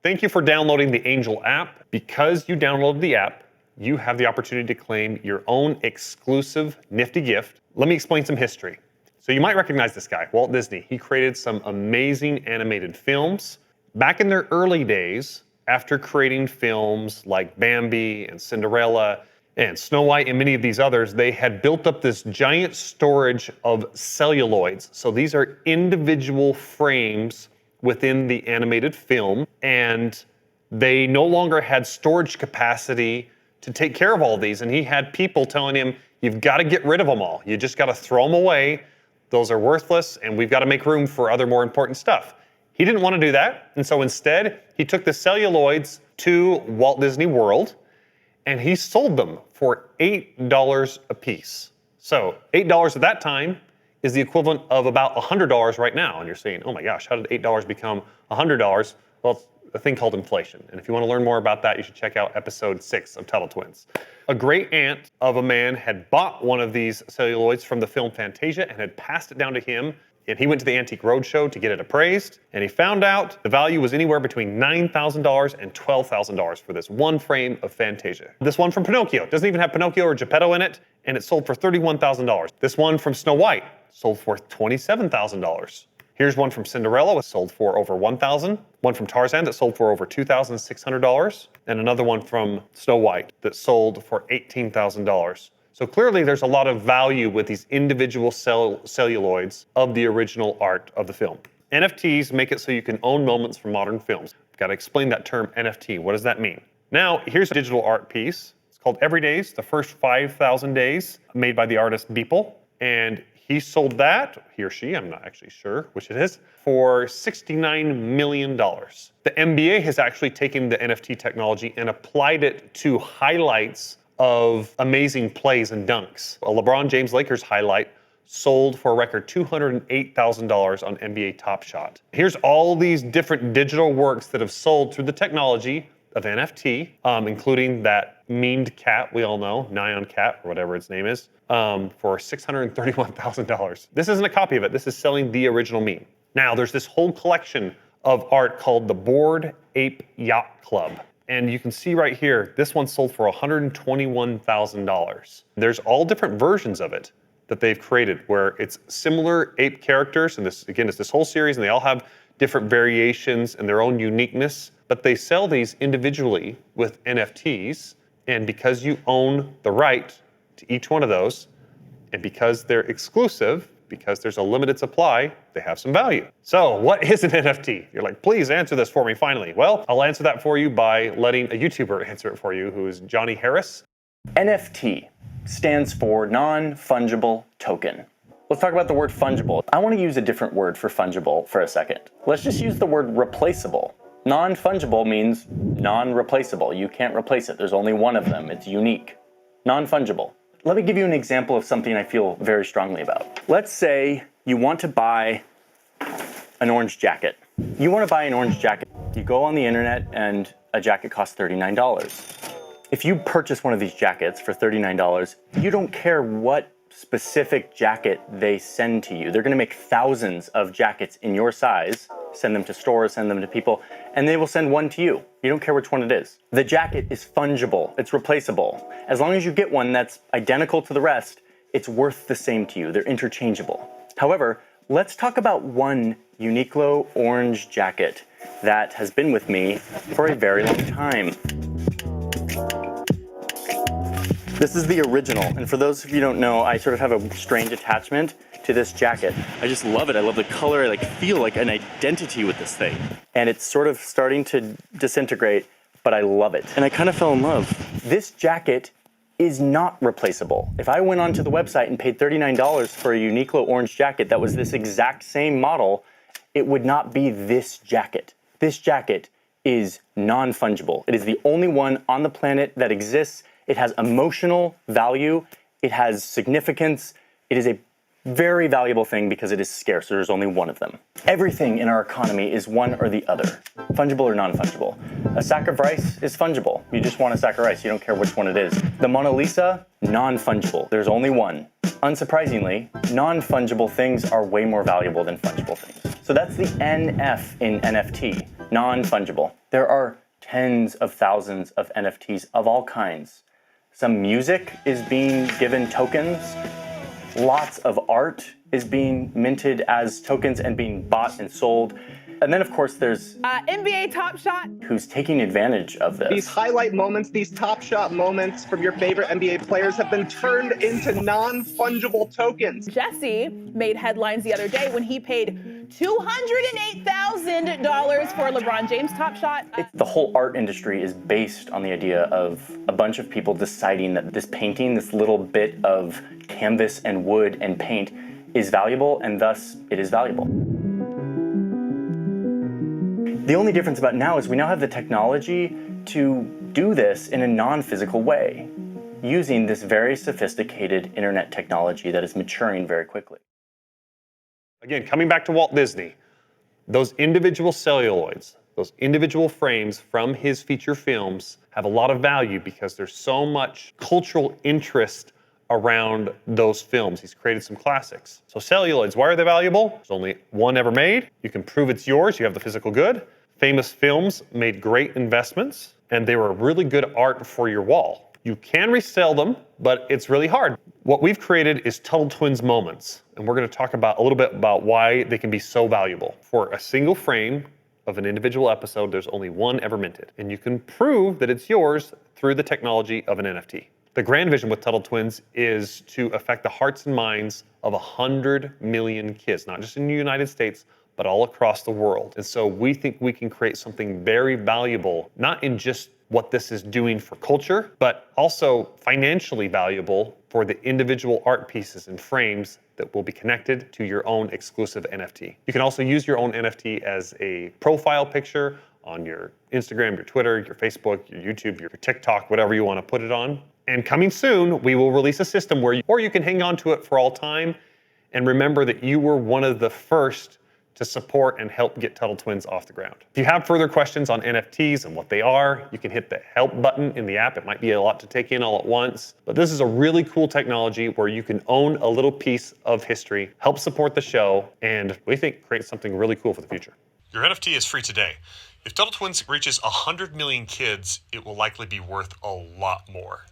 Thank you for downloading the Angel app. Because you downloaded the app, you have the opportunity to claim your own exclusive nifty gift. Let me explain some history. So you might recognize this guy, Walt Disney. He created some amazing animated films. Back in their early days, after creating films like Bambi and Cinderella and Snow White and many of these others, they had built up this giant storage of celluloids. So these are individual frames within the animated film, and they no longer had storage capacity to take care of all these. And he had people telling him, you've got to get rid of them all. You just got to throw them away. Those are worthless, and we've got to make room for other more important stuff. He didn't want to do that, and so instead, he took the celluloids to Walt Disney World, and he sold them for $8 a piece. So $8 at that time is the equivalent of about $100 right now. And you're saying, oh my gosh, how did $8 become $100? Well, it's a thing called inflation. And if you want to learn more about that, you should check out episode 6 of Tuttle Twins. A great aunt of a man had bought one of these celluloids from the film Fantasia and had passed it down to him. And he went to the Antique Roadshow to get it appraised, and he found out the value was anywhere between $9,000 and $12,000 for this one frame of Fantasia. This one from Pinocchio doesn't even have Pinocchio or Geppetto in it, and it sold for $31,000. This one from Snow White sold for $27,000. Here's one from Cinderella, it sold for over $1,000. One from Tarzan that sold for over $2,600, and another one from Snow White that sold for $18,000. So clearly there's a lot of value with these individual celluloids of the original art of the film. NFTs make it so you can own moments from modern films. I've got to explain that term NFT. What does that mean? Now, here's a digital art piece. It's called Every Days, the first 5,000 days, made by the artist Beeple. And he sold that, he or she, I'm not actually sure which it is, for $69 million. The NBA has actually taken the NFT technology and applied it to highlights of amazing plays and dunks. A LeBron James Lakers highlight sold for a record $208,000 on NBA Top Shot. Here's all these different digital works that have sold through the technology of NFT, including that memed cat we all know, Nyan Cat, or whatever its name is, for $631,000. This isn't a copy of it. This is selling the original meme. Now, there's this whole collection of art called the Bored Ape Yacht Club. And you can see right here, this one sold for $121,000. There's all different versions of it that they've created where it's similar ape characters. And this, again, is this whole series, and they all have different variations and their own uniqueness. But they sell these individually with NFTs. And because you own the right to each one of those, and because they're exclusive, because there's a limited supply, they have some value. So what is an NFT? You're like, please answer this for me finally. Well, I'll answer that for you by letting a YouTuber answer it for you, who is Johnny Harris. NFT stands for non-fungible token. Let's talk about the word fungible. I want to use a different word for fungible for a second. Let's just use the word replaceable. Non-fungible means non-replaceable. You can't replace it. There's only one of them. It's unique. Non-fungible. Let me give you an example of something I feel very strongly about. Let's say you want to buy an orange jacket. You want to buy an orange jacket. You go on the internet and a jacket costs $39. If you purchase one of these jackets for $39, you don't care what specific jacket they send to you. They're going to make thousands of jackets in your size, send them to stores, send them to people, and they will send one to you. You don't care which one it is. The jacket is fungible. It's replaceable. As long as you get one that's identical to the rest, it's worth the same to you. They're interchangeable. However, let's talk about one Uniqlo orange jacket that has been with me for a very long time. This is the original, and for those of you who don't know, I sort of have a strange attachment to this jacket. I just love it. I love the color. I feel like an identity with this thing. And it's sort of starting to disintegrate, but I love it. And I kind of fell in love. This jacket is not replaceable. If I went onto the website and paid $39 for a Uniqlo orange jacket that was this exact same model, it would not be this jacket. This jacket is non-fungible. It is the only one on the planet that exists. It has emotional value. It has significance. It is a very valuable thing because it is scarce. There's only one of them. Everything in our economy is one or the other, fungible or non-fungible. A sack of rice is fungible. You just want a sack of rice. You don't care which one it is. The Mona Lisa, non-fungible. There's only one. Unsurprisingly, non-fungible things are way more valuable than fungible things. So that's the NF in NFT, non-fungible. There are tens of thousands of NFTs of all kinds. Some music is being given tokens. Lots of art is being minted as tokens and being bought and sold. And then, of course, there's NBA Top Shot, who's taking advantage of this. These highlight moments, these top shot moments from your favorite NBA players have been turned into non-fungible tokens. Jesse made headlines the other day when he paid $208,000 for LeBron James Top Shot. The whole art industry is based on the idea of a bunch of people deciding that this painting, this little bit of canvas and wood and paint, is valuable, and thus it is valuable. The only difference about now is we now have the technology to do this in a non-physical way, using this very sophisticated internet technology that is maturing very quickly. Again, coming back to Walt Disney, those individual celluloids, those individual frames from his feature films have a lot of value because there's so much cultural interest around those films. He's created some classics. So celluloids, why are they valuable? There's only one ever made. You can prove it's yours. You have the physical good. Famous films made great investments, and they were really good art for your wall. You can resell them, but it's really hard. What we've created is Tuttle Twins moments, and we're going to talk about a little bit about why they can be so valuable. For a single frame of an individual episode, there's only one ever minted, and you can prove that it's yours through the technology of an NFT. The grand vision with Tuttle Twins is to affect the hearts and minds of 100 million kids, not just in the United States, but all across the world. And so we think we can create something very valuable, not in just what this is doing for culture, but also financially valuable for the individual art pieces and frames that will be connected to your own exclusive NFT. You can also use your own NFT as a profile picture on your Instagram, your Twitter, your Facebook, your YouTube, your TikTok, whatever you want to put it on. And coming soon, we will release a system where you can hang on to it for all time and remember that you were one of the first to support and help get Tuttle Twins off the ground. If you have further questions on NFTs and what they are, you can hit the help button in the app. It might be a lot to take in all at once, but this is a really cool technology where you can own a little piece of history, help support the show, and we think create something really cool for the future. Your NFT is free today. If Tuttle Twins reaches 100 million kids, it will likely be worth a lot more.